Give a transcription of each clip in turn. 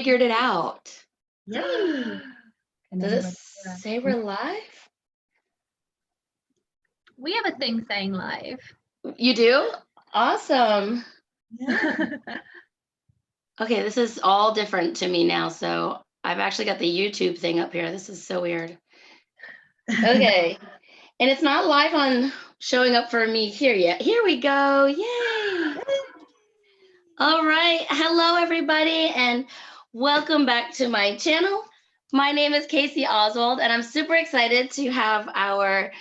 figured it out. Yay! Does it say we're live? We have a thing saying live. You do? Awesome. Yeah. Okay, this is all different to me now. So I've actually got the YouTube thing up here. This is so weird. Okay. And it's not live on showing up for me here yet. Here we go. Yay. All right. Hello, everybody, and welcome back to my channel. My name is Kasie Oswald, and I'm super excited to have our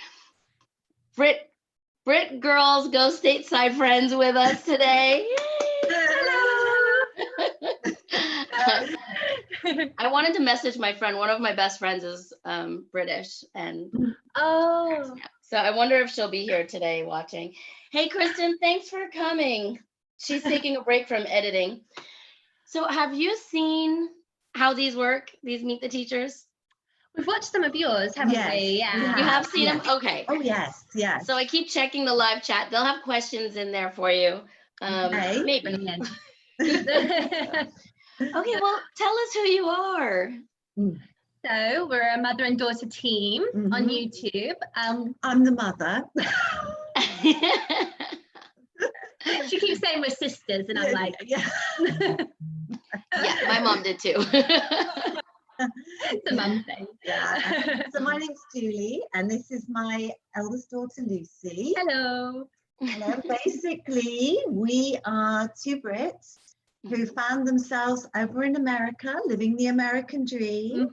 Brit Girls Go Stateside friends with us today. I wanted to message my friend. One of my best friends is British, and so I wonder if she'll be here today watching. Hey, Kristen, thanks for coming. She's taking a break from editing. So have you seen how these work, these Meet the Teachers? We've watched some of yours, haven't we? Yeah. You have seen them? Okay. Oh, yes, yes. So I keep checking the live chat. They'll have questions in there for you. Okay. Maybe. Okay, well, tell us who you are. So we're a mother and daughter team on YouTube. I'm the mother. She keeps saying we're sisters, and I'm like, yeah. Yeah, my mom did too. it's a mum thing. Yeah. So my name's Julie, and this is my eldest daughter, Lucy. Hello. Hello. Basically, we are two Brits who found themselves over in America, living the American dream.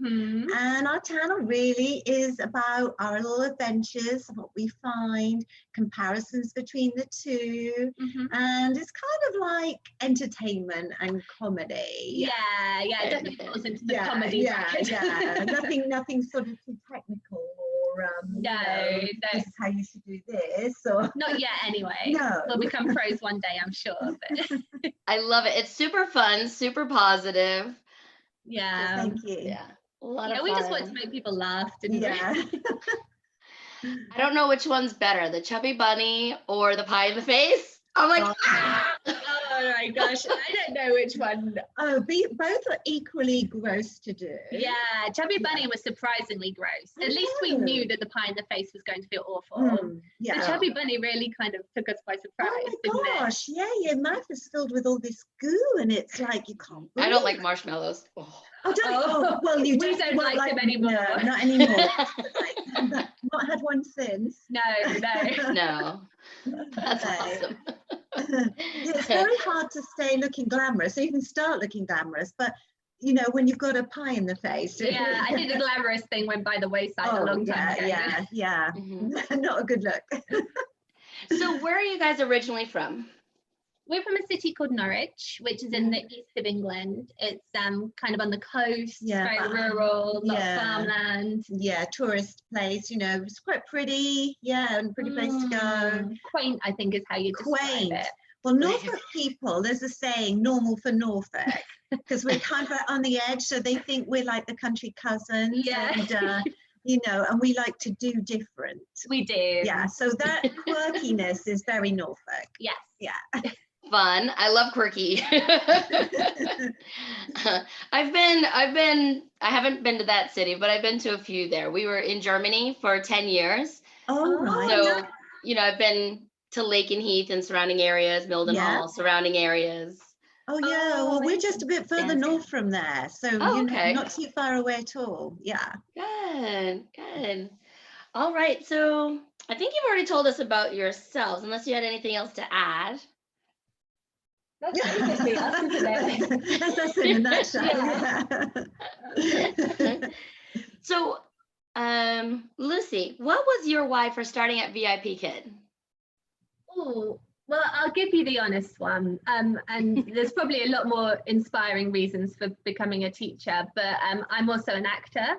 And our channel really is about our little adventures, what we find, comparisons between the two. And it's kind of like entertainment and comedy. Yeah, it definitely falls into the comedy bracket. Nothing sort of too technical or this is how you should do this. Or not yet anyway. No. We'll become pros one day, I'm sure. But I love it. It's super fun, super positive. Yeah. So thank you. Yeah. A lot of fun. We just want to make people laugh, didn't we? I don't know which one's better, the chubby bunny or the pie in the face. I'm like, Oh my gosh, I don't know which one. Oh, both are equally gross to do. Yeah, Chubby Bunny was surprisingly gross. At least we knew that the pie in the face was going to feel awful. The Chubby Bunny really kind of took us by surprise. Oh my gosh, your mouth is filled with all this goo, and it's like you can't breathe. I don't like marshmallows. Well, you don't like them anymore. No, not anymore. Not had one since. No. No. That's awesome. It's very hard to stay looking glamorous. So you can start looking glamorous, but you know, when you've got a pie in the face. Yeah, I think the glamorous thing went by the wayside a long time ago. Yeah. Not a good look. So where are you guys originally from? We're from a city called Norwich, which is in the east of England. It's kind of on the coast, very rural, lot of farmland. Yeah, tourist place, you know, it's quite pretty. Yeah, and pretty place to go. Quaint, I think is how you describe it. Well, Norfolk people, there's a saying, normal for Norfolk, because we're kind of on the edge, so they think we're like the country cousins. Yeah. And, you know, and we like to do different. We do. Yeah, so that quirkiness is very Norfolk. Yes. Yeah. Fun. I love quirky. I haven't been to that city, but I've been to a few there. We were in Germany for 10 years. Oh, right. So, you know, I've been to Lakenheath and surrounding areas, Mildenhall, surrounding areas. Oh, yeah. Well, we're just a bit further north from there. So, you know, not too far away at all. Yeah. Good. All right. So I think you've already told us about yourselves, unless you had anything else to add. That's basically us, isn't it? That's us in a nutshell. So, Lucy, what was your why for starting at VIPKid? Oh, well, I'll give you the honest one. And there's probably a lot more inspiring reasons for becoming a teacher, but I'm also an actor.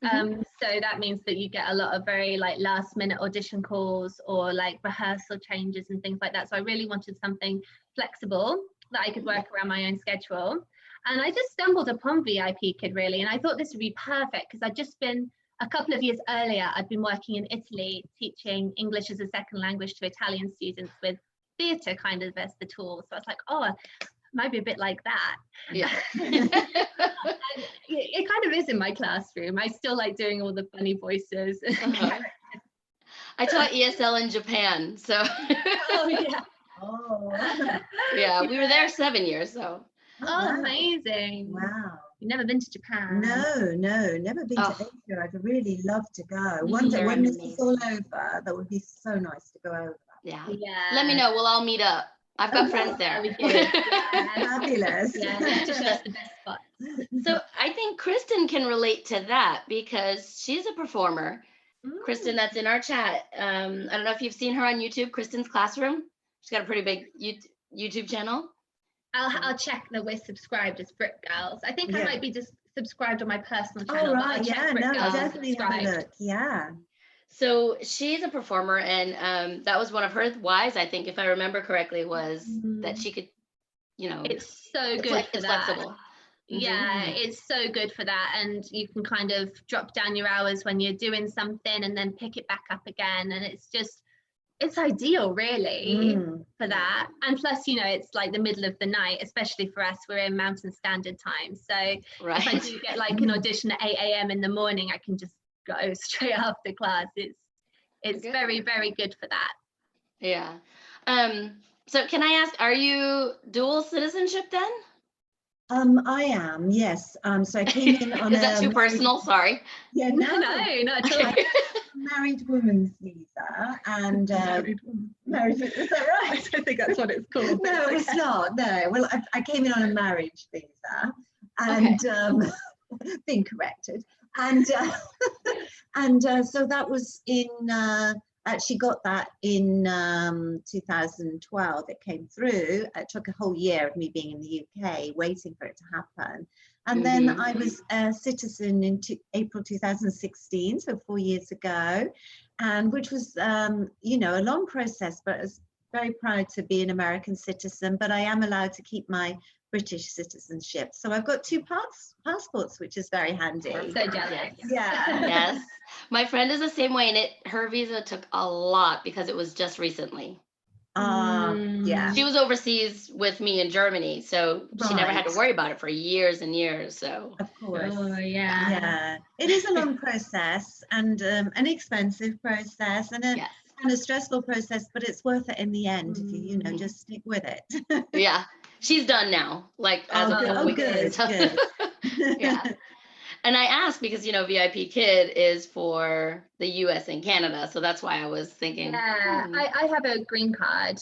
So that means that you get a lot of very like last minute audition calls or like rehearsal changes and things like that. So I really wanted something flexible that I could work around my own schedule. And I just stumbled upon VIPKid really. And I thought this would be perfect because I'd just been, a couple of years earlier, I'd been working in Italy teaching English as a second language to Italian students with theatre kind of as the tool. So I was like, oh, might be a bit like that. Yeah. It kind of is in my classroom. I still like doing all the funny voices. I taught ESL in Japan, so Oh yeah. Oh. yeah, we were there 7 years, so. Oh, wow. amazing. Wow. You've never been to Japan? No, never been to Asia. I'd really love to go. One day when this is all over, that would be so nice to go over. Yeah. Yeah. Let me know. We'll all meet up. I've got friends there. Fabulous. Yeah, you have to show us the best spots. So I think Kristen can relate to that because she's a performer. Kristen, that's in our chat. I don't know if you've seen her on YouTube, Kristen's Classroom. She's got a pretty big YouTube channel. I'll check that we're subscribed as Brit Girls. I think I might be just subscribed on my personal channel. Oh, right. Yeah, no, definitely have a look. Yeah. So she's a performer, and that was one of her whys, I think, if I remember correctly, was that she could, you know, it's so good for that. Flexible. Yeah, it's so good for that, and you can kind of drop down your hours when you're doing something and then pick it back up again, and it's ideal really for that. And plus, you know, it's like the middle of the night, especially for us, we're in Mountain Standard Time, so if I do get like an audition at 8 a.m. in the morning, I can just go straight after class. It's very, very good for that. Yeah. So can I ask, are you dual citizenship then? I am, yes. So I came in on Is that too personal? Sorry. Yeah, no, not at all. Married woman's visa and married, is that right? I think that's what it's called. No, it's not. No. Well, I came in on a marriage visa and being corrected. And so that was in actually got that in 2012. It came through. It took a whole year of me being in the UK waiting for it to happen. And then I was a citizen in April 2016, so 4 years ago, and which was, you know, a long process, but I was very proud to be an American citizen, but I am allowed to keep my British citizenship. So I've got two passports, which is very handy. So jealous. Yeah. Yes. My friend is the same way, and her visa took a lot because it was just recently. Yeah. She was overseas with me in Germany, so she never had to worry about it for years and years. So of course. Oh yeah. Yeah. It is a long process and an expensive process and a kind of stressful process, but it's worth it in the end if you know, just stick with it. Yeah. She's done now, like as a couple weeks. Good. Yeah. And I asked because, you know, VIPKid is for the US and Canada. So that's why I was thinking. Yeah, I have a green card.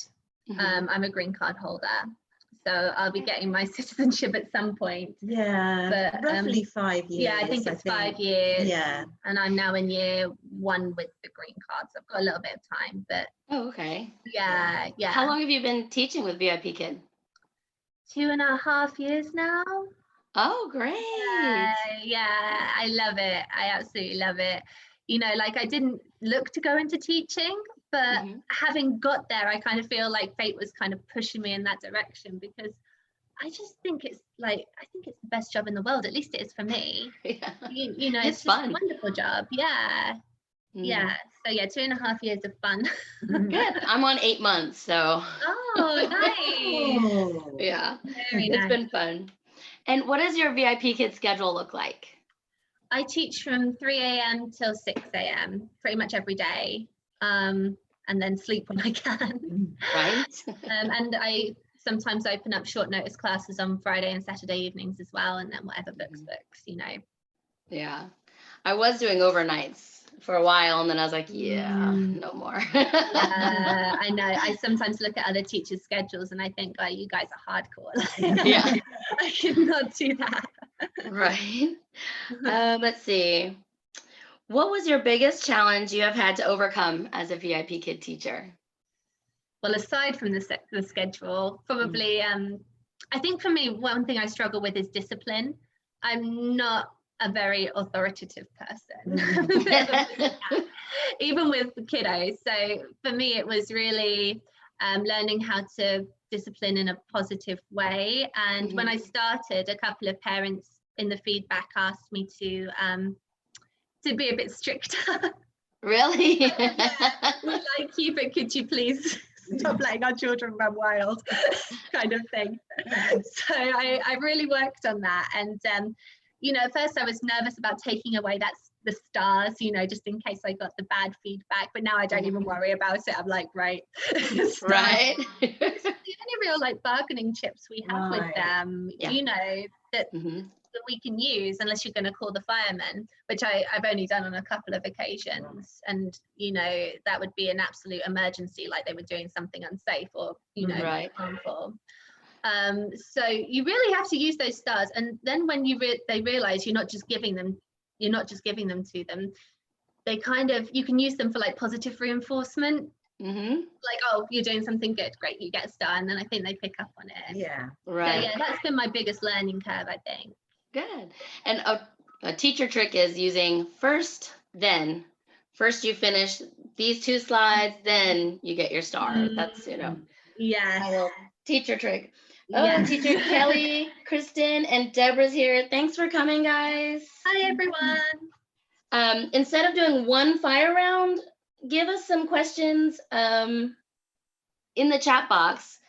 I'm a green card holder. So I'll be getting my citizenship at some point. Yeah, but, roughly 5 years. Yeah, I think it's 5 years. Yeah. And I'm now in year 1 with the green card. So I've got a little bit of time. But okay. Yeah. How long have you been teaching with VIPKid? 2.5 years now. Oh, great. Yeah, I love it. I absolutely love it. You know, like I didn't look to go into teaching, but having got there, I kind of feel like fate was kind of pushing me in that direction because I just think it's the best job in the world. At least it is for me. Yeah. You know, it's just fun. A wonderful job. Yeah. Yeah. So yeah, 2.5 years of fun. Good. I'm on 8 months, so. Oh, nice. Yeah. Very nice. It's been fun. And what does your VIPKid schedule look like? I teach from 3 a.m. till 6 a.m. pretty much every day, and then sleep when I can. Right. And I sometimes open up short notice classes on Friday and Saturday evenings as well, and then whatever books, you know. Yeah. I was doing overnights for a while, and then I was like, no more. I know. I sometimes look at other teachers' schedules and I think, oh, you guys are hardcore. Yeah. I cannot do that. Right. Let's see. What was your biggest challenge you have had to overcome as a VIPKid teacher? Well, aside from the schedule, probably, I think for me, one thing I struggle with is discipline. I'm not a very authoritative person, even with kiddos. So for me, it was really learning how to discipline in a positive way. And when I started, a couple of parents in the feedback asked me to be a bit stricter. Really? We like you, but could you please stop letting our children run wild kind of thing. So I really worked on that. And, at first I was nervous about taking away the stars, just in case I got the bad feedback. But now I don't even worry about it. I'm like, right. Right. It's the only real bargaining chips we have with them, that we can use, unless you're going to call the firemen, which I've only done on a couple of occasions. And, that would be an absolute emergency, like they were doing something unsafe or, harmful. So you really have to use those stars. And then when they realize you're not just giving them to them, they you can use them for positive reinforcement. Oh, you're doing something good, great, you get a star. And then I think they pick up on it. Yeah. Right. So that's been my biggest learning curve, I think. Good. And a teacher trick is using first, then. First you finish these 2 slides, then you get your star. That's, Yeah. Teacher trick. Oh, Teacher Kelly, Kristen, and Deborah's here. Thanks for coming, guys. Hi, everyone. Instead of doing one fire round, give us some questions in the chat box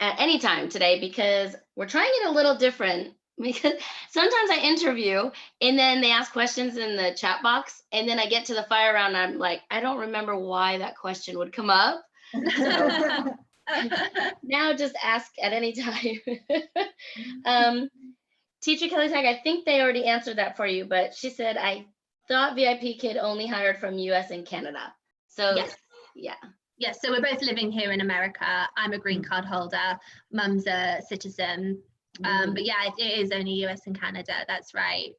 at any time today, because we're trying it a little different. Because sometimes I interview and then they ask questions in the chat box, and then I get to the fire round and I'm like, I don't remember why that question would come up. So now just ask at any time. Teacher Kelly Tag, I think they already answered that for you, but she said, I thought VIPKid only hired from US and Canada. So yes. Yeah. Yes, so we're both living here in America. I'm a green card holder. Mum's a citizen. But yeah, it is only US and Canada. That's right.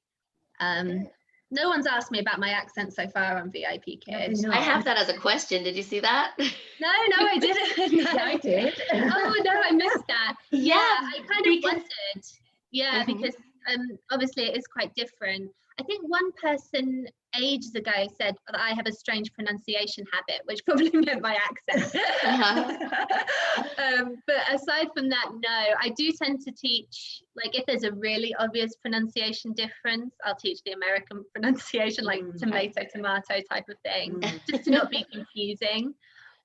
No one's asked me about my accent so far on VIPKid. I have that as a question. Did you see that? No, I didn't. No. Yeah, I did. Oh no, I missed that. Yeah, I kind of wondered. Yeah, because obviously it is quite different. I think one person ages ago said that I have a strange pronunciation habit, which probably meant my accent. But aside from that, no, I do tend to teach, if there's a really obvious pronunciation difference, I'll teach the American pronunciation, like tomato type of thing, just to not be confusing.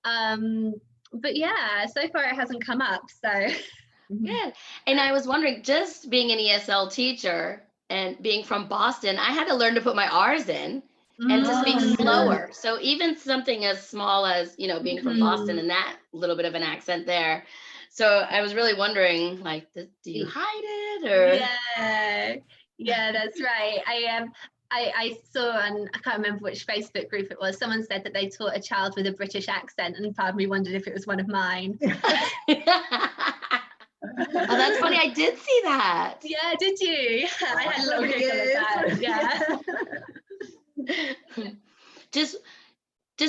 But yeah, so far it hasn't come up, so. Good. And I was wondering, just being an ESL teacher and being from Boston, I had to learn to put my R's in and to speak slower. So even something as small as, being from Boston and that little bit of an accent there. So I was really wondering, do you hide it or? Yeah, that's right. I saw on, I can't remember which Facebook group it was, someone said that they taught a child with a British accent, and part of me wondered if it was one of mine. Oh, that's funny. I did see that. Yeah, did you? I had a little giggle at that. Yeah. Just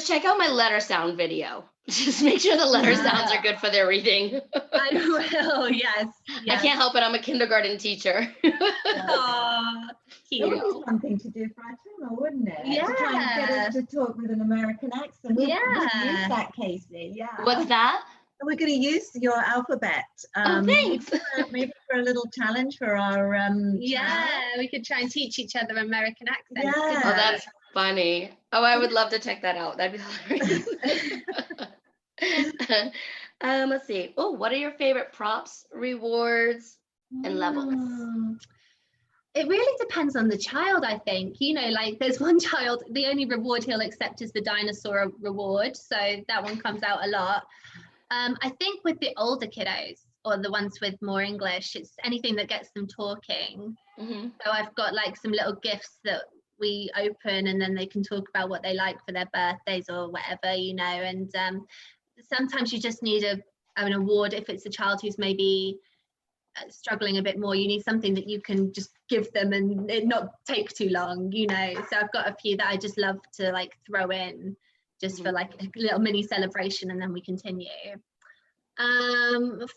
check out my letter sound video. Just make sure the letter sounds are good for their reading. I will. Yes. I can't help it. I'm a kindergarten teacher. Aww, cute. That would be something to do for our channel, wouldn't it? Yeah. To try and get us to talk with an American accent. We'll use that, Kasie. Yeah. What's that? We're going to use your alphabet. Thanks. Maybe for a little challenge for our yeah, we could try and teach each other American accents. Yeah. Oh, that's funny. Oh, I would love to check that out. That'd be hilarious. Let's see. Oh, what are your favorite props, rewards, and levels? It really depends on the child, I think. There's one child, the only reward he'll accept is the dinosaur reward. So that one comes out a lot. I think with the older kiddos, or the ones with more English, it's anything that gets them talking. So I've got some little gifts that we open, and then they can talk about what they like for their birthdays or whatever, and sometimes you just need an award if it's a child who's maybe struggling a bit more. You need something that you can just give them and it not take too long, so I've got a few that I just love to throw in just for a little mini celebration, and then we continue.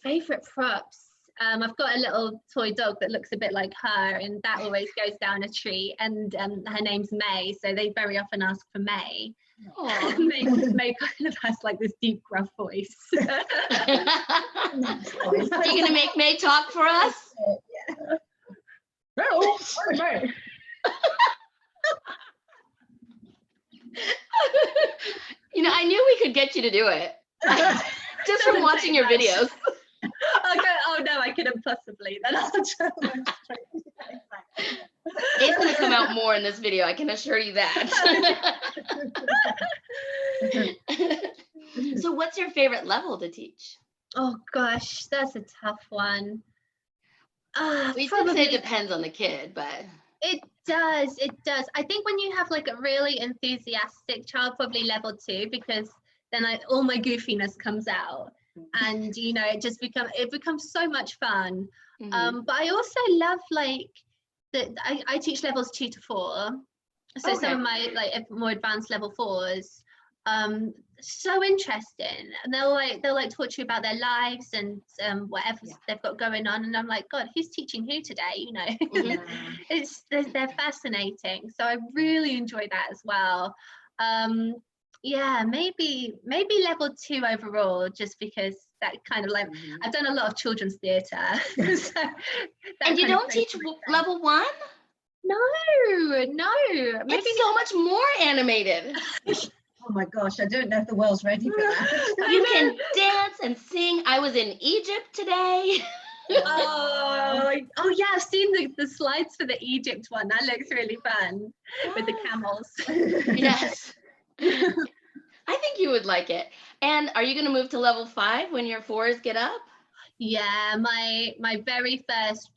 Favorite props, I've got a little toy dog that looks a bit like her, and that always goes down a tree, and her name's May, so they very often ask for May. May kind of has this deep gruff voice. Are you gonna make May talk for us? May. I knew we could get you to do it. Just from watching your videos. Oh no, I couldn't possibly. Then I'll try It's going to come out more in this video, I can assure you that. So what's your favorite level to teach? Oh gosh, that's a tough one. We could say it depends on the kid, but it does. I think when you have like a really enthusiastic child, probably level 2, because then all my goofiness comes out, and you know, it becomes so much fun. But I also love like I teach levels 2 to 4, so some of my like more advanced level 4s. So interesting, and they'll like talk to you about their lives and whatever they've got going on, and I'm like, God, who's teaching who today, you know? They're fascinating, so I really enjoy that as well. Maybe level 2 overall, just because that kind of like I've done a lot of children's theatre. So and you don't teach level 1? No, it's so much more animated. Oh my gosh, I don't know if the world's ready for that. You can dance and sing. I was in Egypt today. Oh yeah, I've seen the slides for the Egypt one. That looks really fun with the camels. Yes. I think you would like it. And are you going to move to level 5 when your 4s get up? Yeah, my very first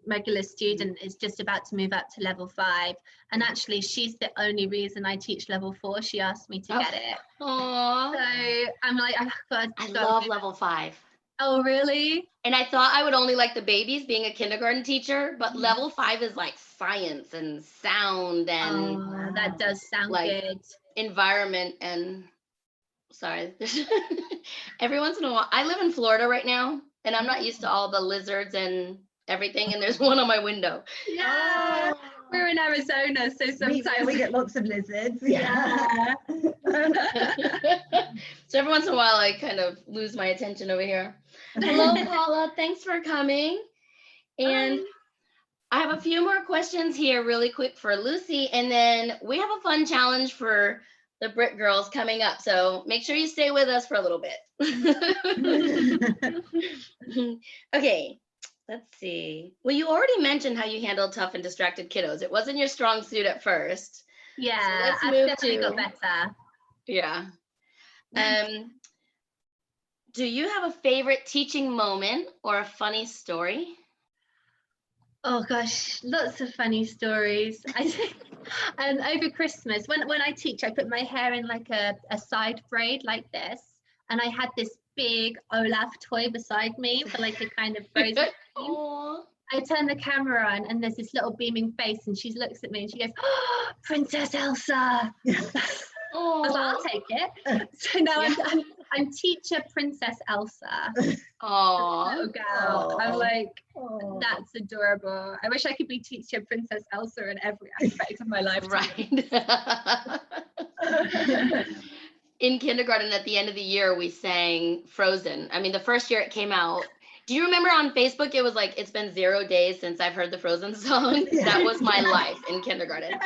regular student is just about to move up to level 5, and actually she's the only reason I teach level 4. She asked me to get it. Aww. So I'm like, oh God, I love level 5. Oh really? And I thought I would only like the babies being a kindergarten teacher, but level 5 is like science and sound and that does sound like good. Environment and every once in a while, I live in Florida right now, and I'm not used to all the lizards and everything, and there's one on my window. Yeah, we're in Arizona, so sometimes we get lots of lizards. Yeah. So every once in a while I kind of lose my attention over here. Hello Paula, thanks for coming. And I have a few more questions here really quick for Lucy, and then we have a fun challenge for the Brit girls coming up, so make sure you stay with us for a little bit. Okay, let's see. Well, you already mentioned how you handled tough and distracted kiddos. It wasn't your strong suit at first. Yeah, so I've definitely got better. Yeah. Do you have a favorite teaching moment or a funny story? Oh gosh, lots of funny stories. I think over Christmas, when I teach, I put my hair in like a side braid like this, and I had this big Olaf toy beside me for like a kind of frozen I turn the camera on, and there's this little beaming face, and she looks at me and she goes, "Oh, Princess Elsa." I was like, I'll take it. So now I'm teacher Princess Elsa. Oh, little girl. I'm like, that's adorable. I wish I could be teacher Princess Elsa in every aspect of my life. Right. In kindergarten, at the end of the year, we sang Frozen. I mean, the first year it came out. Do you remember on Facebook, it was like, it's been 0 days since I've heard the Frozen song. That was my life in kindergarten.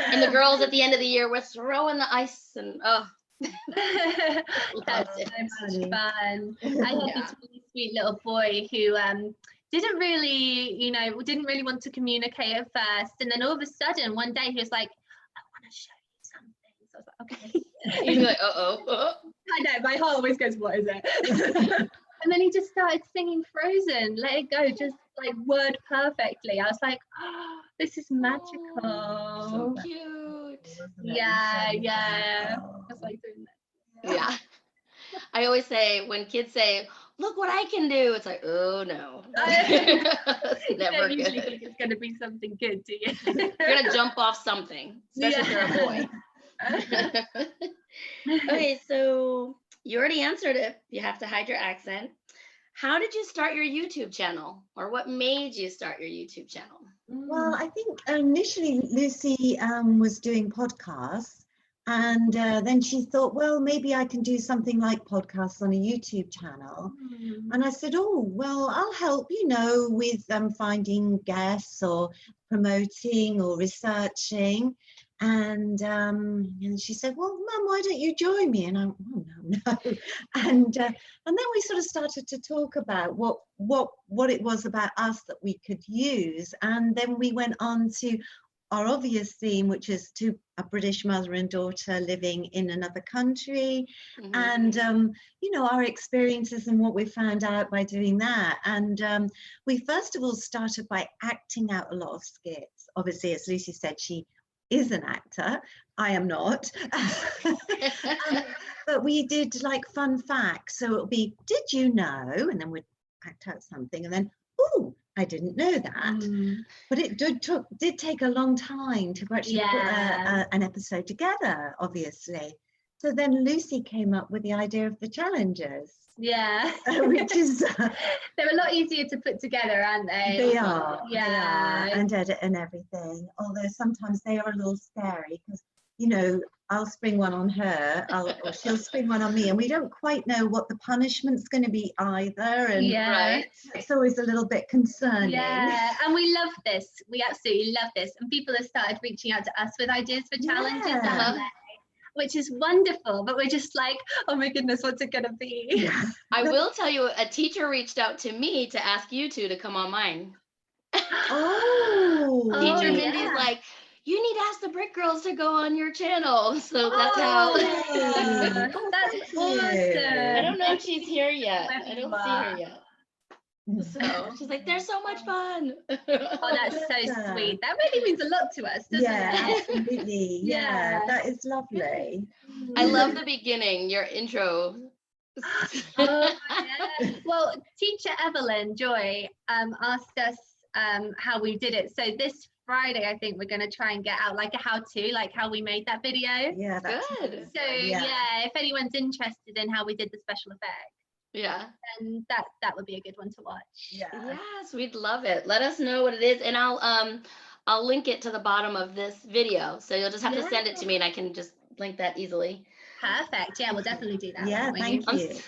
And the girls at the end of the year were throwing the ice and, that's so much fun. I had this really sweet little boy who didn't really want to communicate at first. And then all of a sudden, one day he was like, I want to show you something. So I was like, okay. You're like, uh-oh. I know, my heart always goes, what is it? And then he just started singing Frozen, Let It Go, just like word perfectly. I was like, oh, this is magical. So cute. Yeah. I was like doing that. Yeah. I always say, when kids say, look what I can do, it's like, oh no. It's never good. Usually think it's going to be something good, do you? You're going to jump off something, especially if you're a boy. Okay, so you already answered it. You have to hide your accent. How did you start your YouTube channel, or what made you start your YouTube channel? Well, I think initially Lucy was doing podcasts, and then she thought, well, maybe I can do something like podcasts on a YouTube channel. And I said, oh, well, I'll help, with finding guests or promoting or researching. And she said, well, Mum, why don't you join me? And I went, oh, no. And then we sort of started to talk about what it was about us that we could use. And then we went on to our obvious theme, which is to a British mother and daughter living in another country. And, our experiences and what we found out by doing that. And we first of all started by acting out a lot of skits. Obviously, as Lucy said, she is an actor. I am not. But we did like fun facts. So it'll be, did you know? And then we'd act out something, and then, oh, I didn't know that. But it did take a long time to actually put an episode together, obviously. So then Lucy came up with the idea of the challenges. Yeah. Which is they're a lot easier to put together, aren't they? They are. Yeah. They are, and edit and everything. Although sometimes they are a little scary because, I'll spring one on her, or she'll spring one on me, and we don't quite know what the punishment's going to be either. And it's always a little bit concerning. Yeah, and we love this. We absolutely love this. And people have started reaching out to us with ideas for challenges, which is wonderful. But we're just like, oh my goodness, what's it going to be? Yeah. I will tell you, a teacher reached out to me to ask you two to come on mine. Teacher Mindy's like, you need to ask the Brit girls to go on your channel. So that's how. That's awesome. I don't know if she's here yet. I don't see her yet. So she's like, they're so much fun. Oh, that's so sweet. That really means a lot to us, doesn't it? Absolutely. Yeah, that is lovely. I love the beginning, your intro. Well, teacher Evelyn Joy asked us how we did it. So this Friday, I think we're going to try and get out like a how-to, like how we made that video. Yeah, that's good. So if anyone's interested in how we did the special effect, then that would be a good one to watch. Yes, we'd love it. Let us know what it is, and I'll link it to the bottom of this video, so you'll just have to send it to me and I can just link that easily. Perfect. Yeah, we'll definitely do that. Yeah, thank you.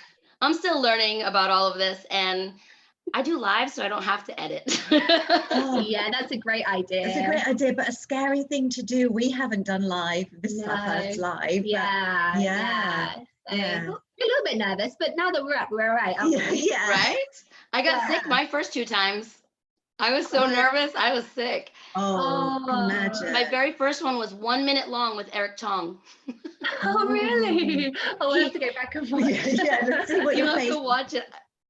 I'm still learning about all of this, and I do live, so I don't have to edit. Yeah, that's a great idea. It's a great idea, but a scary thing to do. We haven't done live. This is our first live. Yeah. So, a little bit nervous, but now that we're up, we're all right. Yeah. Right? I got sick my first 2 times. I was so nervous. I was sick. Imagine. My very first one was 1 minute long with Eric Chong. Oh, really? Oh, we'll have to go back and watch it. Yeah, let's see what you your have face. to watch it.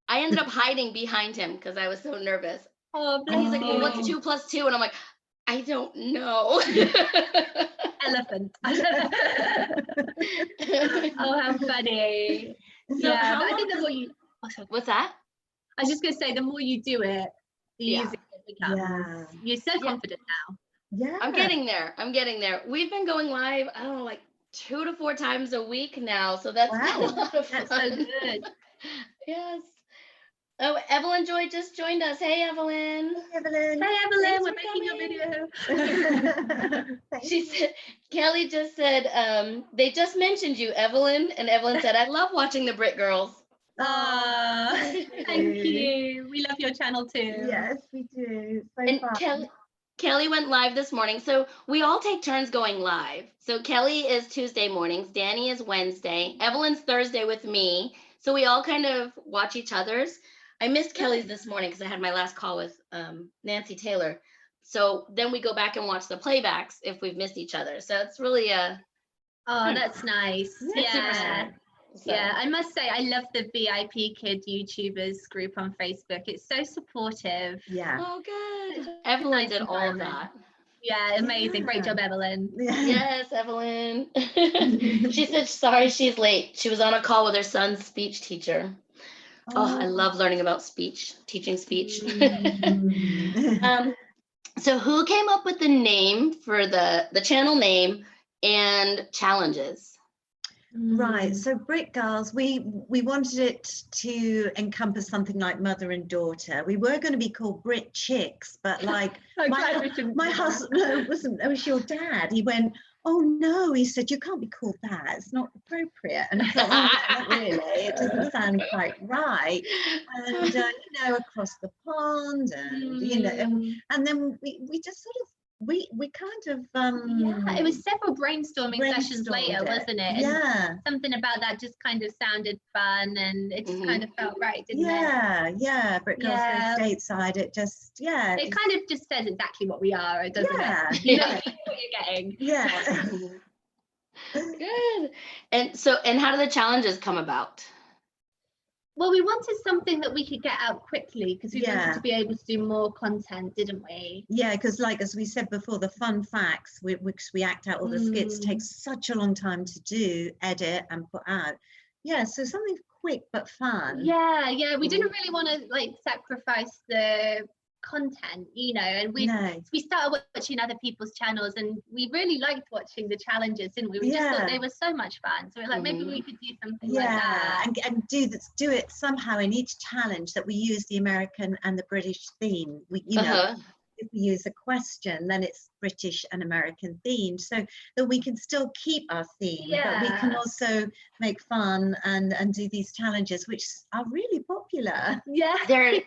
I ended up hiding behind him because I was so nervous. Oh, and he's like, well, what's 2 + 2? And I'm like, I don't know. Elephant. Oh, how funny. So I think the more you... What's that? I was just going to say, the more you do it, the easier it becomes. Yeah. You're so confident now. Yeah. I'm getting there. We've been going live, I don't know, like 2 to 4 times a week now. So that's a lot of fun. That's so good. Yes. Oh, Evelyn Joy just joined us. Hey, Evelyn. Hey, Evelyn. Hey, Evelyn. We're making a video. She said, Kelly just said, they just mentioned you, Evelyn. And Evelyn said, I love watching the Brit girls. Thank you. We love your channel too. Yes, we do. So and fun. Kelly went live this morning. So we all take turns going live. So Kelly is Tuesday mornings. Danny is Wednesday. Evelyn's Thursday with me. So we all kind of watch each other's. I missed Kelly's this morning because I had my last call with Nancy Taylor. So then we go back and watch the playbacks if we've missed each other. So it's really that's nice. Yeah. So. Yeah, I must say, I love the VIPKid YouTubers group on Facebook. It's so supportive. Yeah. Oh, good. Evelyn did all of that. Yeah, amazing. Great job, Evelyn. Yes, Evelyn. She said, sorry, she's late. She was on a call with her son's speech teacher. Oh, I love learning about speech, teaching speech. So who came up with the name for the channel name and challenges? Right, so Brit Girls, we wanted it to encompass something like mother and daughter. We were going to be called Brit Chicks, but like my husband, it was your dad. He went, oh no, he said, you can't be called that. It's not appropriate. And I thought, oh, not really. It doesn't sound quite right. And across the pond, and and then we just sort of we kind of yeah, it was several brainstorming sessions later, it. wasn't it? Yeah. And something about that just kind of sounded fun, and it just kind of felt right, didn't it? Yeah, Brit Girls Go Stateside, it just, it kind of just says exactly what we are, doesn't it? Yeah. What you're getting. Yeah. Good. And how do the challenges come about? Well, we wanted something that we could get out quickly because we wanted to be able to do more content, didn't we? Yeah, because like as we said before, the fun facts, which we act out all the skits, takes such a long time to do, edit and put out. Yeah, so something quick but fun. Yeah, we didn't really want to like sacrifice the content, and we started watching other people's channels, and we really liked watching the challenges, didn't we? We just thought they were so much fun, so we're like, maybe we could do something like that, and do it somehow in each challenge that we use the American and the British theme. We if we use a question, then it's British and American themed, so that we can still keep our theme, but we can also make fun and do these challenges, which are really popular. Yeah.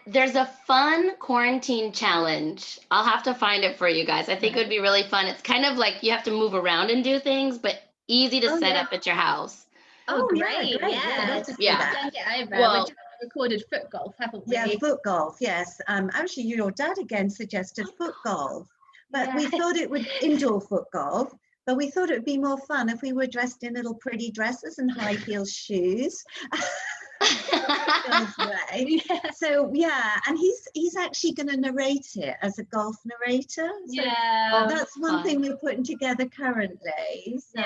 There's a fun quarantine challenge. I'll have to find it for you guys. I think it would be really fun. It's kind of like you have to move around and do things, but easy to set up at your house. Oh, great. Yeah. Don't get over. Well, we just recorded foot golf, haven't we? Yeah, foot golf, yes. Actually, your dad again suggested foot golf, but we thought it would indoor foot golf, but we thought it would be more fun if we were dressed in little pretty dresses and high heel shoes. So and he's actually going to narrate it as a golf narrator. So that's one thing we're putting together currently. So,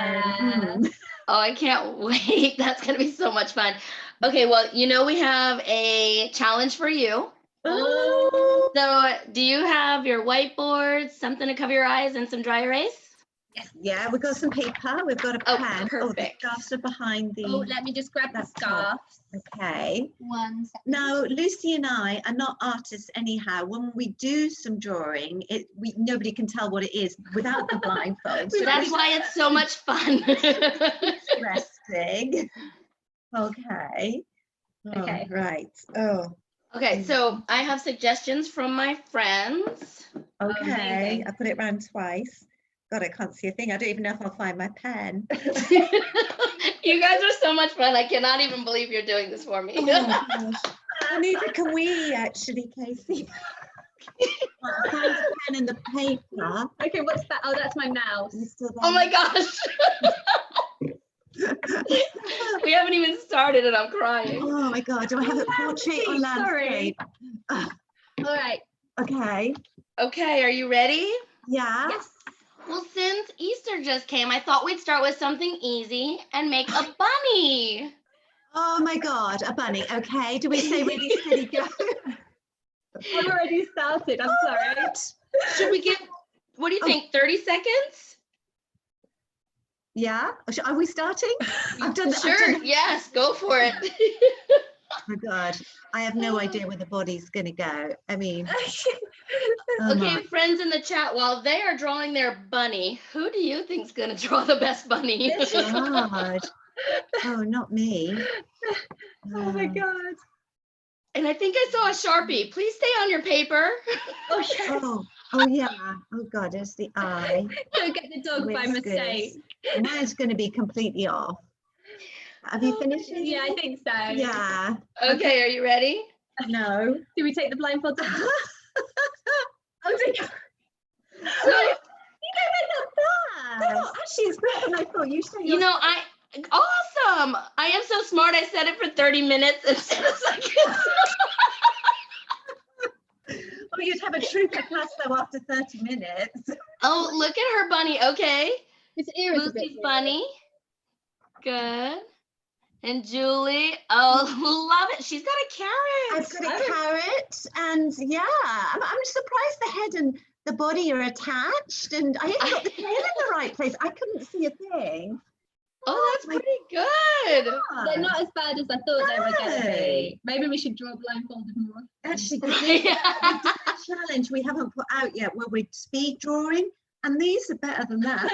Oh, I can't wait. That's going to be so much fun. Okay, well, we have a challenge for you. Oh. So do you have your whiteboard, something to cover your eyes, and some dry erase? Yes. Yeah, we've got some paper. We've got a pen. Perfect. The scarves are behind the... Oh, let me just grab the scarves. Okay. 1 second. Now, Lucy and I are not artists anyhow. When we do some drawing, nobody can tell what it is without the blindfold. So that's why it's so much fun. Interesting. Okay. Okay. Right. Oh. Okay, so I have suggestions from my friends. Okay. I put it around twice. God, I can't see a thing. I don't even know if I'll find my pen. You guys are so much fun. I cannot even believe you're doing this for me. Oh my gosh. Neither can we, actually, Kasie. I found the pen in the paper. Okay, what's that? Oh, that's my mouse. Oh my gosh. We haven't even started and I'm crying. Oh my God, do I have a portrait or landscape? All right. Okay. Okay, are you ready? Yeah. Yes. Well, since Easter just came, I thought we'd start with something easy and make a bunny. Oh my God, a bunny. Okay, do we say ready, steady, go? I've already started, I'm sorry. Should we give, what do you think, 30 seconds? Yeah, are we starting? I've done that. Sure, yes, go for it. Oh my God, I have no idea where the body's going to go. I mean. Okay, friends in the chat, while they are drawing their bunny, who do you think's going to draw the best bunny? God. Oh, not me. Oh my God. And I think I saw a Sharpie. Please stay on your paper. Oh yeah. Oh God, there's the eye. Don't get the dog by mistake. Mine's going to be completely off. Have you finished? Yeah, I think so. Yeah. Okay, are you ready? No. Do we take the blindfolds off? Oh dear. You don't make that bad. No, actually, it's better than I thought. Awesome. I am so smart. I set it for 30 minutes instead of seconds. Well, you'd have a trooper class though after 30 minutes. Oh, look at her bunny. Okay. His ear is a Lucy's bit bunny. Good. And Julie, love it. She's got a carrot. I've got a carrot, and yeah, I'm surprised the head and the body are attached, and I even got the tail in the right place. I couldn't see a thing. Oh, that's pretty good. Yeah. They're not as bad as I thought they were going to be. Maybe we should draw blindfolded more. Actually, the challenge we haven't put out yet where we're speed drawing, and these are better than that.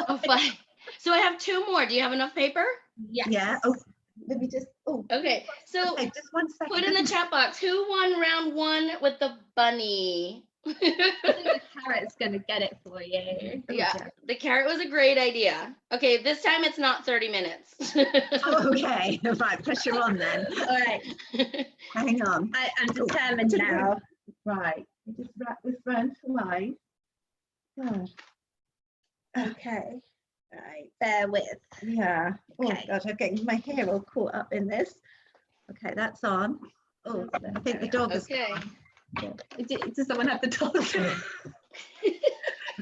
Oh, fine. So I have 2 more. Do you have enough paper? Yes. Yeah. Oh, let me just. Oh. Okay. So okay, just 1 second. put in the chat box who won round 1 with the bunny. carrot's gonna get it for you. Yeah, the carrot was a great idea. Okay, this time it's not 30 minutes. Oh, okay, right, pressure on then. All right, Hang on. I'm determined now. Right, just wrap this round twice. Gosh. Okay, right, bear with. Yeah. Oh Okay. gosh, I'm getting my hair all caught up in this. Okay, that's on. Oh, I think the dog is. Okay. Does someone have the dog?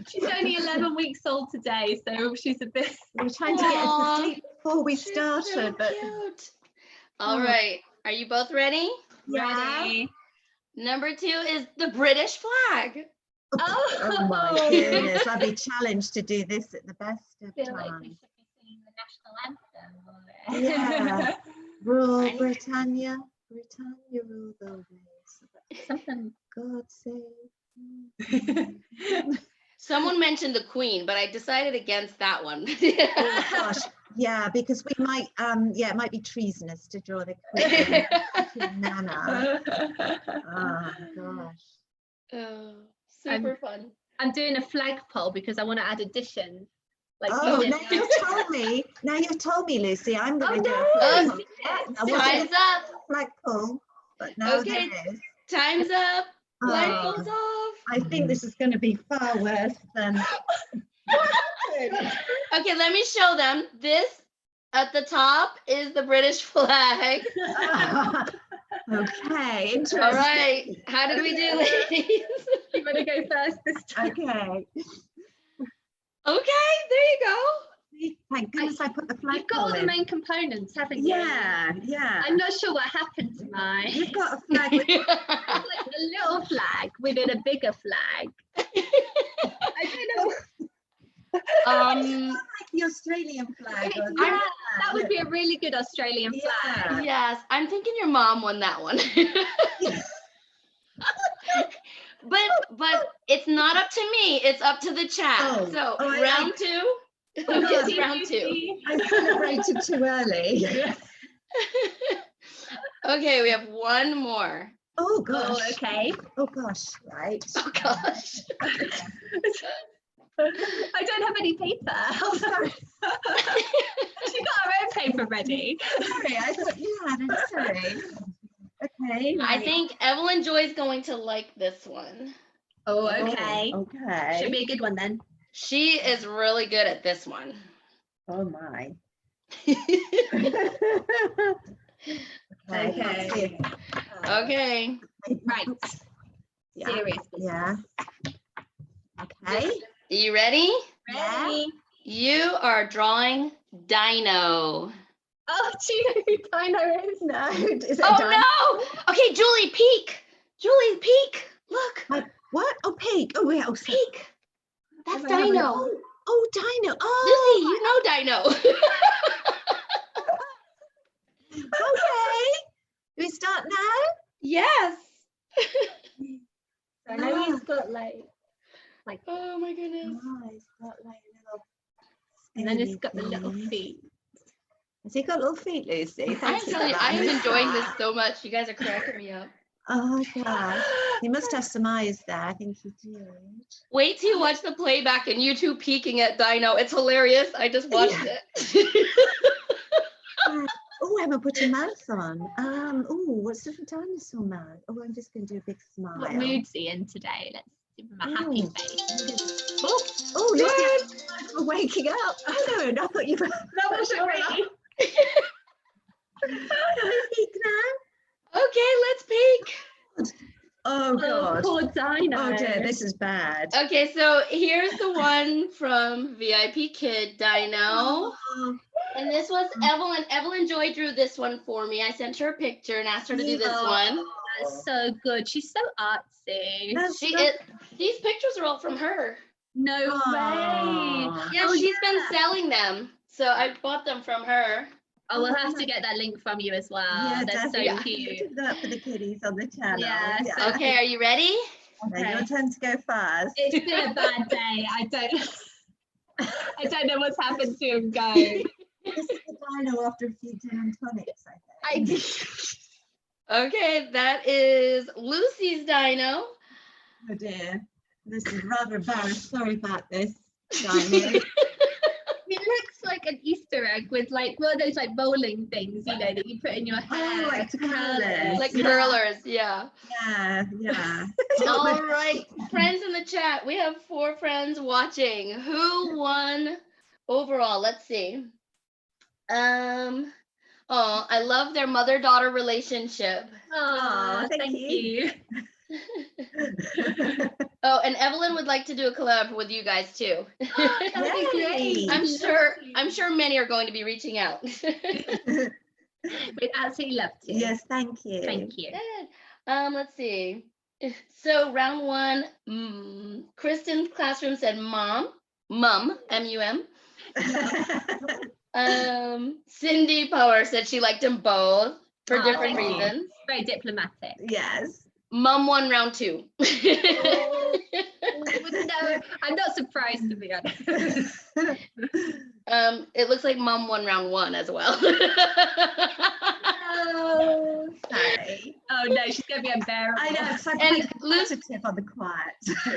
She's only 11 weeks old today, so she's a bit. We're trying to get her Aw, to sleep before we She's started, so but cute. All Oh. right, are you both ready? Ready? Number 2 is the British flag. oh my goodness, I'd be challenged to do this at the best of I feel like we times. should be singing the national anthem. Yeah. Rule I need- Britannia, Britannia rule the waves. Something. God save. Someone mentioned the Queen, but I decided against that one. Oh gosh, yeah, because we might, yeah, it might be treasonous to draw the Queen. Nana. Oh gosh. Oh, super fun. I'm doing a flagpole because I want to add additions. Like Oh, you now did. you've told me. Now you've told me, Lucy. I'm going to do a Oh, flagpole. I wasn't Time's up. flagpole, but now Okay. there is. Time's up. Oh, Blindfolds off. I think this is going to be far worse than. Okay, let me show them. This at the top is the British flag. Okay, interesting. All right, how did we do, ladies? You want to go first this time? Okay. Okay, there you go. Thank goodness I put the flagpole You've got all the in. main components, haven't you? Yeah, yeah. I'm not sure what happened to mine. You've got a flag with It's like a little flag within a bigger flag. I don't know. like the Australian flag. or Yeah, that would be a really good Australian flag. Yeah. Yes, I'm thinking your mom won that one. But it's not up to me. It's up to the chat. Oh, So oh, round 2. Oh, Okay, it's God. round 2. I celebrated too early. Okay, we have one more. Oh gosh. Oh, okay. Oh gosh. Right. Oh gosh. I don't have any paper. Oh, sorry. She got her own paper ready. Sorry. I thought you had it. Sorry. Okay. I think Evelyn Joy's going to like this one. Oh, okay. Okay. Should be a good one then. She is really good at this one. Oh my. Okay. Okay. Right. Yeah. Serious. Yeah. Okay. You ready? Ready? You are drawing Dino. Oh, do you know who Dino is? No. Is it Oh done? no! Okay, Julie, peek. Julie, peek. Look, What? Oh, Pig. Oh, wait. Oh, sorry. peek. That's Have I ever- Dino. Oh, Dino. Oh, Lucy, you know Dino. okay. Do we start now? Yes. I know he's got like, Oh my goodness. Oh, he's got like little. and then it's got the scaly little things. feet. Has he got little feet, Lucy? I'm Thank you telling you, for I am that. enjoying this so much. You guys are cracking me up. Oh gosh, he must have some eyes there. I think he did. Wait till you watch the playback and you two peeking at Dino. It's hilarious. I just watched it. Oh, I haven't put a mouth on. Oh, what's the dinosaur mouth? Oh, I'm just going to do a big smile. What mood's he in today? Let's give him a happy Oh. face. Oh, Lucy, we're waking up. Oh no, I thought you were. That was already. Can we peek now? Okay, let's peek. Oh Oh, God. poor Dino. Oh dear, this is bad. Okay, so here's the one from VIPKid, Dino. Oh, And this was Evelyn. Evelyn Joy drew this one for me. I sent her a picture and asked her to do this one. That's so good. She's so artsy. that's These pictures are all from her. No way. Aw. Yeah, Oh, she's been selling them. So I bought them from her. Oh, we'll have to get that link from you as well. Yeah, That's so definitely. cute. Do that for the kiddies on the channel. Yeah, so- Okay, are you ready? Okay, your turn to go first. It's been a bad day. I don't know what's happened to him, guys. This is the dino after a few gin and tonics, I think. Okay, that is Lucy's Dino. Oh dear. This is rather embarrassed. Sorry about this, Dino. It looks like an Easter egg with like one of those like bowling things, you know, that you put in your hair like to curl curlers. it. Like curlers, yeah. Yeah. All right, friends in the chat, we have 4 friends watching. Who won overall? Let's see. Oh, I love their mother-daughter relationship. Oh, thank you. Oh, and Evelyn would like to do a collab with you guys too. Oh, that would be great. I'm sure many are going to be reaching out. We'd absolutely love to. Yes, thank you. Thank you. Good. Let's see. So round 1, Kristen's classroom said mum, M-U-M. Cindy Power said she liked them both for different thank you. reasons. Very diplomatic. Yes. Mum won round 2. No, I'm not surprised, to be honest. It looks like Mum won round 1 as well. Oh, sorry. Oh no, she's gonna be unbearable. I know, because I'm And quite competitive on the quiet.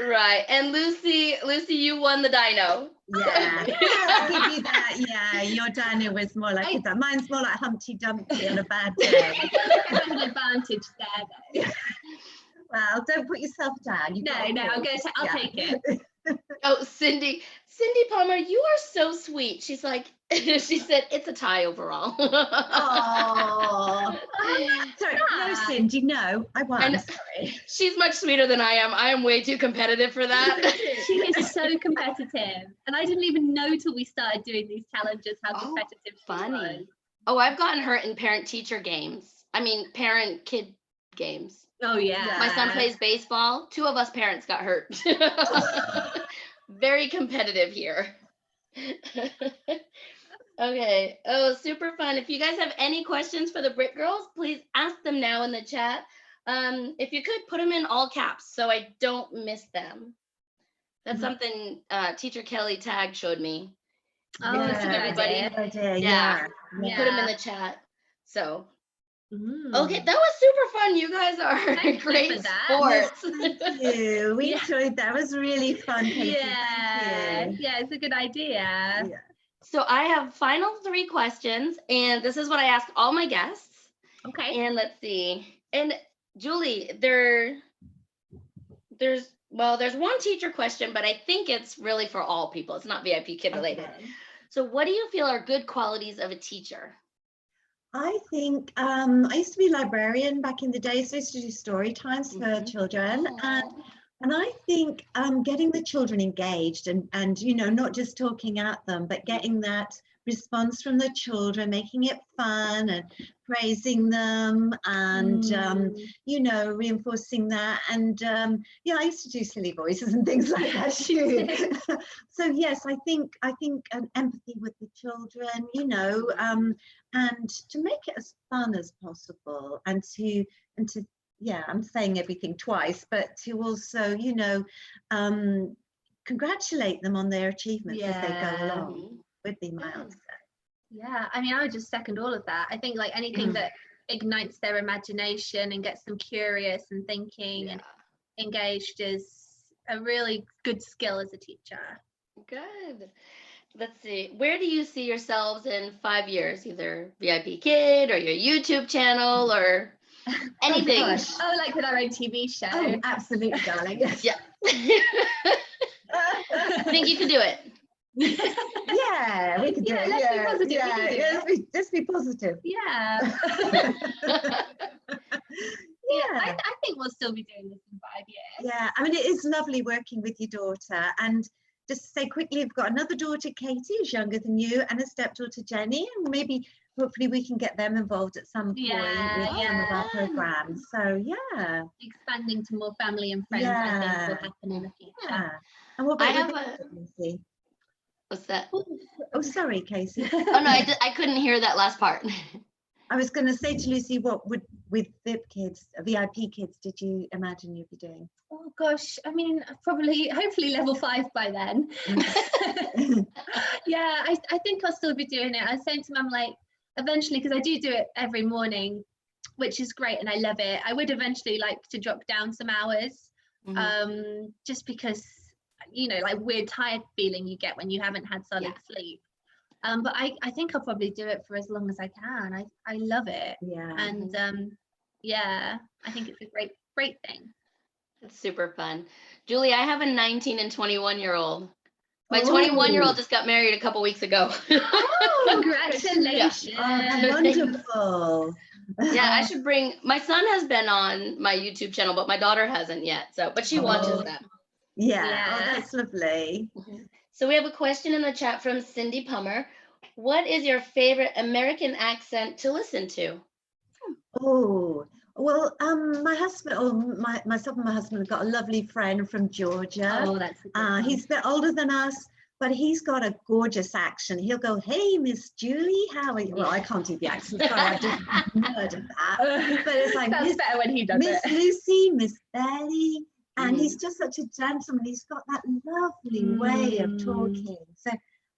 Right, and Lucy, you won the Dino. Yeah, I'll give you that. Yeah, your Dino was more like that. Mine's more like Humpty Dumpty on a bad day. I feel like I have an advantage there, though. Well, don't put yourself down. I'll take it. Oh, Cindy Palmer, you are so sweet. She's like, she said it's a tie overall. Oh, sorry, no, Cindy, no, I won. I'm sorry. She's much sweeter than I am. I am way too competitive for that. She is so competitive, and I didn't even know till we started doing these challenges how competitive she was. Oh, I've gotten hurt in parent-teacher games. I mean, parent-kid games. Oh yeah. My son plays baseball. 2 of us parents got hurt. Very competitive here. Okay. Oh, super fun. If you guys have any questions for the Brit girls, please ask them now in the chat. If you could, put them in all caps so I don't miss them. That's something Teacher Kelly Tag showed me. Oh, that's a good idea. Yeah. Put them in the chat. So. Mm. Okay, that was super fun. You guys are great sports. Thank you. We enjoyed that. It was really fun, Kasie. Yeah, it's a good idea. Yeah. So I have final 3 questions, and this is what I asked all my guests. Okay. And let's see. And Julie, there's one teacher question, but I think it's really for all people. It's not VIPKid related. Okay. So what do you feel are good qualities of a teacher? I think I used to be a librarian back in the day, so I used to do story times for children, and I think getting the children engaged and you know, not just talking at them, but getting that response from the children, making it fun and praising them and you know, reinforcing that. And yeah, I used to do silly voices and things like that too. So yes, I think an empathy with the children, you know, and to make it as fun as possible, and to yeah, I'm saying everything twice, but to also, you know, congratulate them on their achievements as they go along, would be my answer. Yeah, I mean, I would just second all of that. I think like anything that ignites their imagination and gets them curious and thinking and engaged is a really good skill as a teacher. Good. Let's see. Where do you see yourselves in 5 years? Either VIPKid or your YouTube channel or anything. Oh, like with our own TV show. Oh, absolutely, darling. Yeah. I think you can do it. Yeah, we can do it. Let's be positive. Yeah, let's be positive. Yeah. I think we'll still be doing this in 5 years. Yeah, I mean, it is lovely working with your daughter. And just to say quickly, I've got another daughter, Katie, who's younger than you, and a stepdaughter, Jenny, and maybe hopefully we can get them involved at some point with some of our programs. So yeah, expanding to more family and friends, I think will happen in the future. Yeah. And what about Lucy? What's that? Oh, sorry, Kasie. Oh no, I couldn't hear that last part. I was going to say to Lucy, what would with VIPKids did you imagine you'd be doing? Oh gosh, I mean, hopefully level 5 by then. Yeah, I think I'll still be doing it. I was saying to Mum, like, eventually, because I do it every morning, which is great and I love it. I would eventually like to drop down some hours just because, you know, like weird tired feeling you get when you haven't had solid sleep. But I think I'll probably do it for as long as I can. I love it. Yeah. And I think it's a great thing. It's super fun. Julie, I have a 19 and 21-year-old. My 21-year-old just got married a couple weeks ago. Congratulations. Oh, wonderful. Yeah, I should bring, my son has been on my YouTube channel, but my daughter hasn't yet. So, but she watches them. Yeah. Oh, that's lovely. So we have a question in the chat from Cindy Pummer. What is your favorite American accent to listen to? Oh, well, my husband, or myself and my husband have got a lovely friend from Georgia. Oh, that's a good one. He's a bit older than us, but he's got a gorgeous accent. He'll go, "Hey, Miss Julie, how are you?" Well, I can't do the accent, sorry, I just murdered that. But it's like, sounds better when he does Miss it. Lucy, Miss Betty, and he's just such a gentleman. He's got that lovely way of talking. So,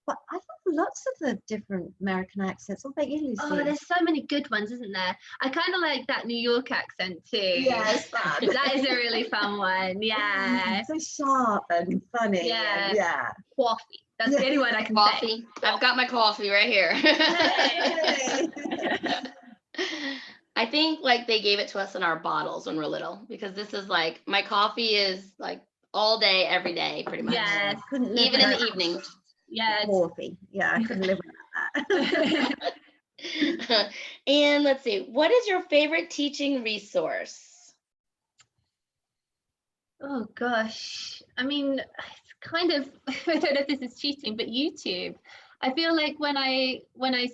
but I love lots of the different American accents. What about you, Lucy? Oh, there's so many good ones, isn't there? I kind of like that New York accent too. Yes, that is a really fun one. Yeah. So sharp and funny. Yeah. And, yeah. Coffee. That's the only word I can Coffee. say. I've got my coffee right here. I think like they gave it to us in our bottles when we're little, because this is like, my coffee is like all day, every day, pretty much. Yes. Even in the evenings. Yes. Coffee. Yeah, I couldn't live without that. And let's see, what is your favorite teaching resource? Oh gosh, I mean, it's kind of, I don't know if this is cheating, but YouTube. I feel like when I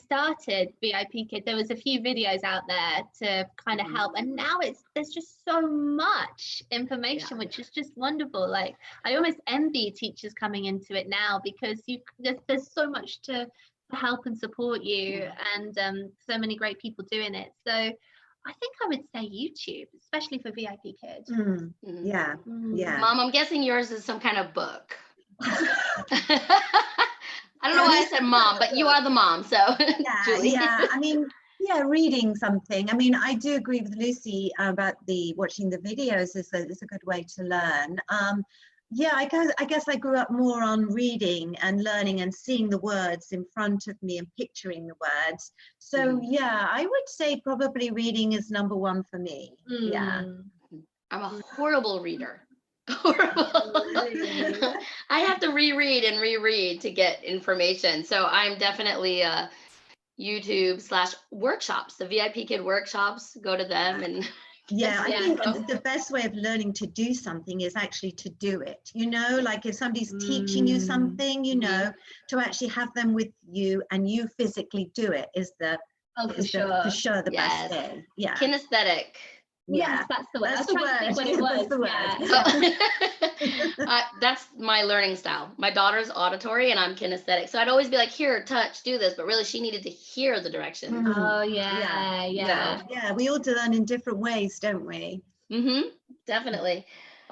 started VIPKid, there was a few videos out there to kind of help, and now there's just so much information, which is just wonderful. Like I almost envy teachers coming into it now, because there's so much to help and support you, and so many great people doing it. So I think I would say YouTube, especially for VIPKid. Yeah, yeah. Mom, I'm guessing yours is some kind of book. I don't know why I said mom, but you are the mom, so. Yeah. I mean, yeah, reading something. I mean, I do agree with Lucy about watching the videos is a good way to learn. Yeah, I guess I grew up more on reading and learning and seeing the words in front of me and picturing the words. So yeah, I would say probably reading is number one for me. Yeah. I'm a horrible reader. Horrible. I have to reread and reread to get information. So I'm definitely YouTube/workshops, the VIPKid workshops, go to them. And yeah, I think the best way of learning to do something is actually to do it. You know, like if somebody's teaching you something, you know, to actually have them with you and you physically do it is for sure the best thing. Yeah. Kinesthetic. Yes, that's the word. That's the word. That's my learning style. My daughter's auditory and I'm kinesthetic. So I'd always be like, here, touch, do this. But really, she needed to hear the directions. Oh, yeah. Yeah, we all learn in different ways, don't we? Definitely.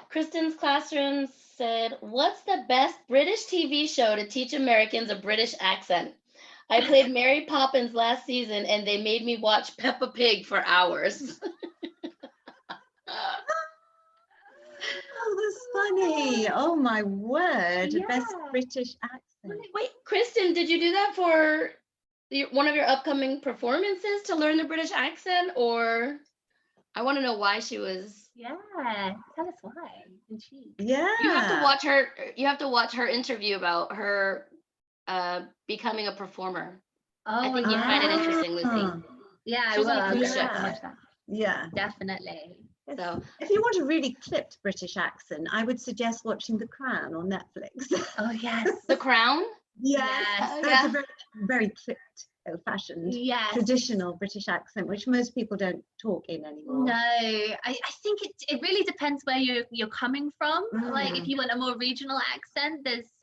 Kristen's classroom said, what's the best British TV show to teach Americans a British accent? I played Mary Poppins last season and they made me watch Peppa Pig for hours. Oh, that's funny. Oh my word. The best British accent. Wait, Kristen, did you do that for one of your upcoming performances to learn the British accent? Or I want to know why she was. Yeah, tell us why. Yeah. You have to watch her interview about her becoming a performer. I think you'd find it interesting, Lucy. Yeah, I will. I'll watch that. Yeah, definitely. So if you want a really clipped British accent, I would suggest watching The Crown on Netflix. Oh yes. The Crown? Yes. That's a very, very clipped, old-fashioned, traditional British accent, which most people don't talk in anymore. No, I think it really depends where you're coming from. Like if you want a more regional accent, there's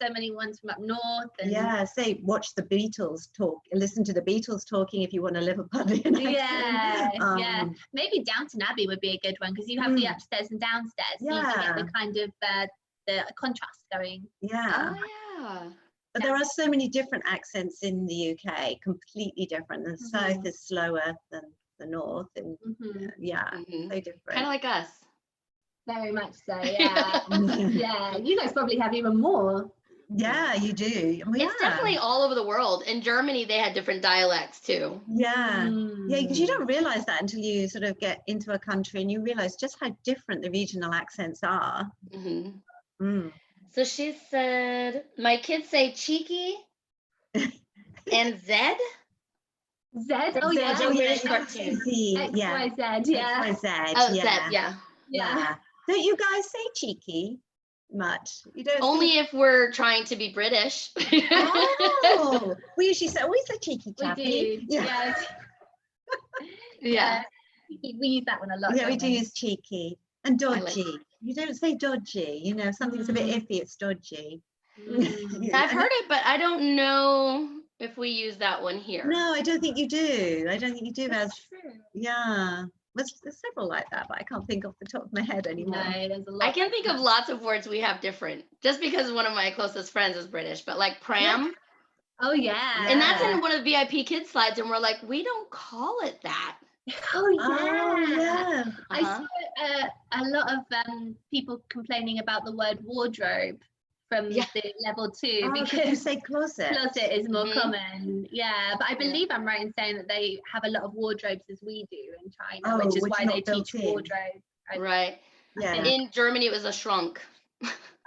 so many ones from up north. And say watch the Beatles talk, listen to the Beatles talking if you want a Liverpudlian accent. Yeah. Maybe Downton Abbey would be a good one because you have the upstairs and downstairs. So you can get the kind of the contrast going. Yeah. Oh yeah. But there are so many different accents in the UK, completely different. The south is slower than the north, and so different. Kind of like us. Very much so, yeah. Yeah, you guys probably have even more. Yeah, you do. It's definitely all over the world. In Germany, they had different dialects too. Yeah, because you don't realize that until you sort of get into a country and you realize just how different the regional accents are. So she said, my kids say cheeky and Zed. Zed? Oh, yeah. British cartoon. XYZ, yeah. XYZ, Oh, Zed, yeah. Don't you guys say cheeky much? You don't. Only if we're trying to be British. Oh, we usually say, always say cheeky chappy. We do, yeah. We use that one a lot. Yeah, we do use cheeky and dodgy. You don't say dodgy. You know, something's a bit iffy, it's dodgy. I've heard it, but I don't know if we use that one here. No, I don't think you do. I don't think you do. That's true. Yeah. There's several like that, but I can't think off the top of my head anymore. No, there's a lot. I can think of lots of words we have different, just because one of my closest friends is British, but like pram. Oh, yeah. And that's in one of the VIPKid slides, and we're like, we don't call it that. Oh, yeah. I Uh-huh. saw a lot of people complaining about the word wardrobe from the level 2 Oh, because you say closet. Closet is more common, but I believe I'm right in saying that they have a lot of wardrobes as we do in China, which is why they teach wardrobe. Right. Yeah. In Germany, it was a shrunk.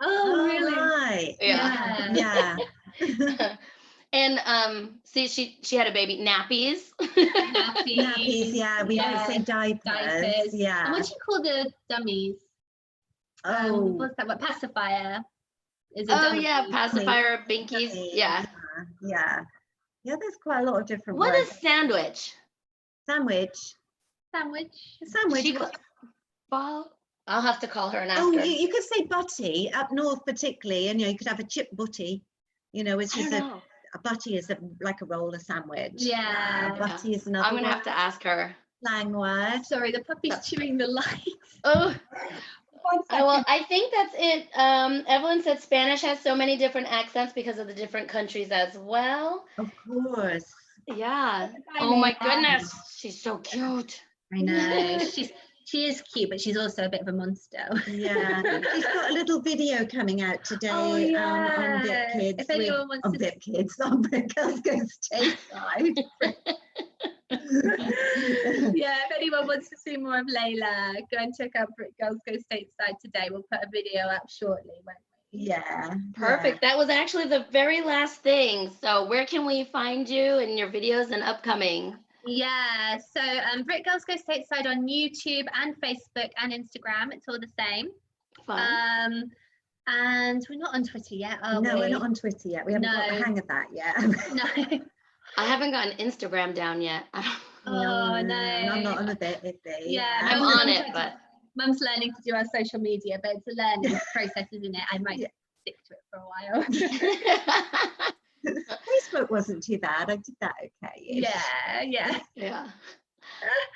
Oh, really? Right. Yeah. Yeah. And see, she had a baby. Nappies. Nappies, yeah. We don't say diapers. Yeah. And what do you call the dummies? Oh. What's that word? Pacifier. Pacifier, binkies. Yeah. Yeah. Yeah, there's quite a lot of different What words. is sandwich? Sandwich. Ball. I'll have to call her and ask Oh, her. you could say butty up north particularly, and you could have a chip butty, which is a butty is like a roller sandwich. Yeah. Butty is another I'm gonna have to ask her. Slang word. Sorry, the puppy's chewing the lights. Oh. Well, I think that's it. Evelyn said Spanish has so many different accents because of the different countries as well. Of course. Yeah. Oh my goodness, she's so cute. I know. She is cute, but she's also a bit of a monster. Yeah. She's got a little video coming out today on VIPKid. If anyone wants on VIPKids, on Brit Girls Go Stateside. If anyone wants to see more of Layla, go and check out Brit Girls Go Stateside today. We'll put a video up shortly, won't we? Yeah. Perfect. That was actually the very last thing. So where can we find you and your videos and upcoming? Yeah, so Brit Girls Go Stateside on YouTube and Facebook and Instagram. It's all the same. Fun. And we're not on Twitter yet, are we? No, we're not on Twitter yet. We haven't got the hang of that yet. No. I haven't gotten Instagram down yet. No. I'm not on a bit. Yeah, I'm on it, but Mum's learning to do our social media, but it's a learning process, isn't it? I might stick to it for a while. Facebook wasn't too bad. I did that okay. Yeah.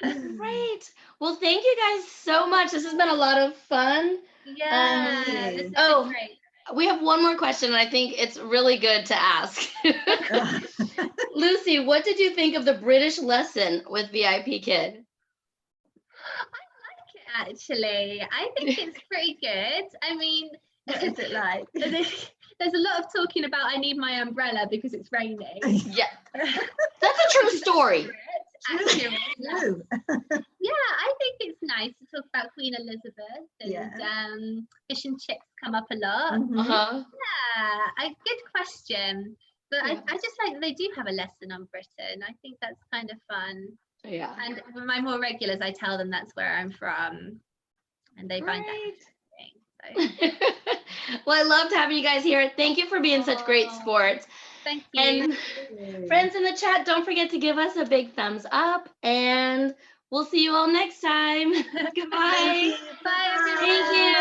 Great. Well, thank you guys so much. This has been a lot of fun. Yeah. This has been great. We have one more question, and I think it's really good to ask. Lucy, what did you think of the British lesson with VIPKid? I like it, actually. I think it's pretty good. I mean, what is it like? There's a lot of talking about I need my umbrella because it's raining. Yeah, that's a true story. Accurate. Yeah, I think it's nice to talk about Queen Elizabeth and fish and chips come up a lot. Yeah, good question. But I just like that they do have a lesson on Britain. I think that's kind of fun. Yeah. And for my more regulars, I tell them that's where I'm from, and they find that interesting. So. Well, I loved having you guys here. Thank you for being such great sports. Thank you. And friends in the chat, don't forget to give us a big thumbs up, and we'll see you all next time. Goodbye. Bye, everyone. Thank you.